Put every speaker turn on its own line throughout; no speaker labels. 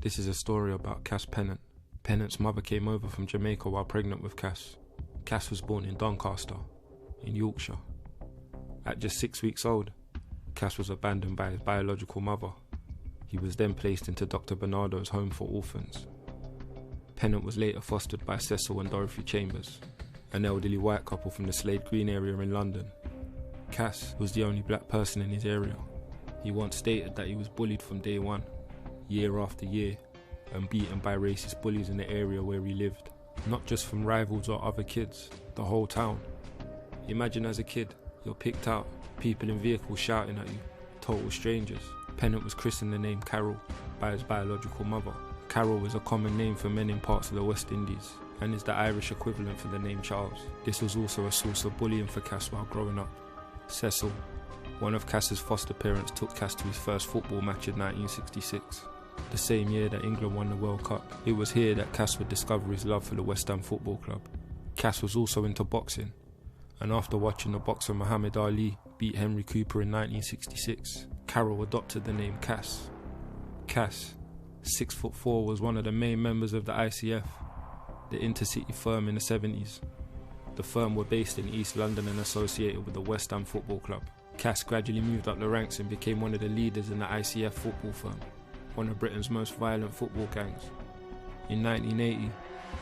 This is a story about Cass Pennant. Pennant's mother came over from Jamaica while pregnant with Cass. Cass was born in Doncaster, in Yorkshire. At just 6 weeks old, Cass was abandoned by his biological mother. He was then placed into Dr. Bernardo's home for orphans. Pennant was later fostered by Cecil and Dorothy Chambers, an elderly white couple from the Slade Green area in London. Cass was the only black person in his area. He once stated that he was bullied from day one, year after year, and beaten by racist bullies in the area where he lived. Not just from rivals or other kids, the whole town. Imagine as a kid, you're picked out, people in vehicles shouting at you, total strangers. Pennant was christened the name Carol by his biological mother. Carol is a common name for men in parts of the West Indies, and is the Irish equivalent for the name Charles. This was also a source of bullying for Cass while growing up. Cecil, one of Cass's foster parents, took Cass to his first football match in 1966. The same year that England won the World Cup. It was here that Cass would discover his love for the West Ham Football Club. Cass was also into boxing, and after watching the boxer Muhammad Ali beat Henry Cooper in 1966, Carol adopted the name Cass. Cass, 6'4", was one of the main members of the ICF, the intercity firm in the 70s. The firm were based in East London and associated with the West Ham Football Club. Cass gradually moved up the ranks and became one of the leaders in the ICF football firm, one of Britain's most violent football gangs. In 1980,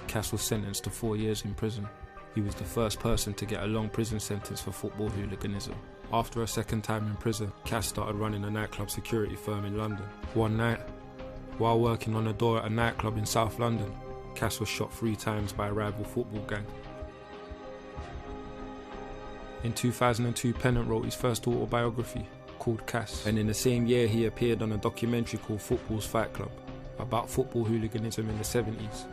Cass was sentenced to 4 years in prison. He was the first person to get a long prison sentence for football hooliganism. After a second time in prison, Cass started running a nightclub security firm in London. One night, while working on a door at a nightclub in South London, Cass was shot 3 times by a rival football gang. In 2002, Pennant wrote his first autobiography, called Cass, and in the same year he appeared on a documentary called Football's Fight Club, about football hooliganism in the 70s,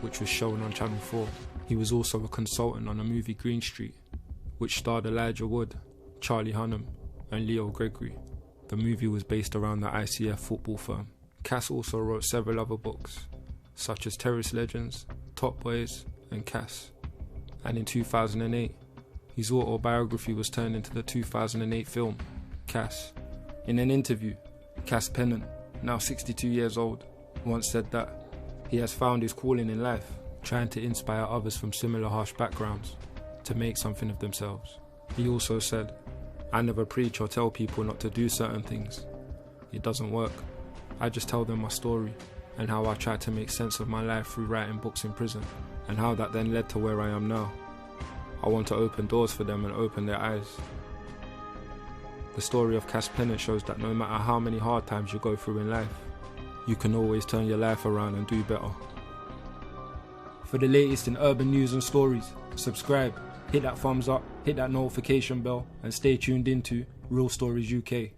which was shown on Channel 4. He was also a consultant on the movie Green Street, which starred Elijah Wood, Charlie Hunnam and Leo Gregory. The movie was based around the ICF football firm. Cass also wrote several other books, such as Terrorist Legends, Top Boys and Cass. And in 2008, his autobiography was turned into the 2008 film, Cass. In an interview, Cass Pennant, now 62 years old, once said that he has found his calling in life, trying to inspire others from similar harsh backgrounds to make something of themselves. He also said, "I never preach or tell people not to do certain things. It doesn't work. I just tell them my story and how I tried to make sense of my life through writing books in prison, and how that then led to where I am now. I want to open doors for them and open their eyes." The story of Cass Pennant shows that no matter how many hard times you go through in life, you can always turn your life around and do better. For the latest in urban news and stories, subscribe, hit that thumbs up, hit that notification bell, and stay tuned into Real Stories UK.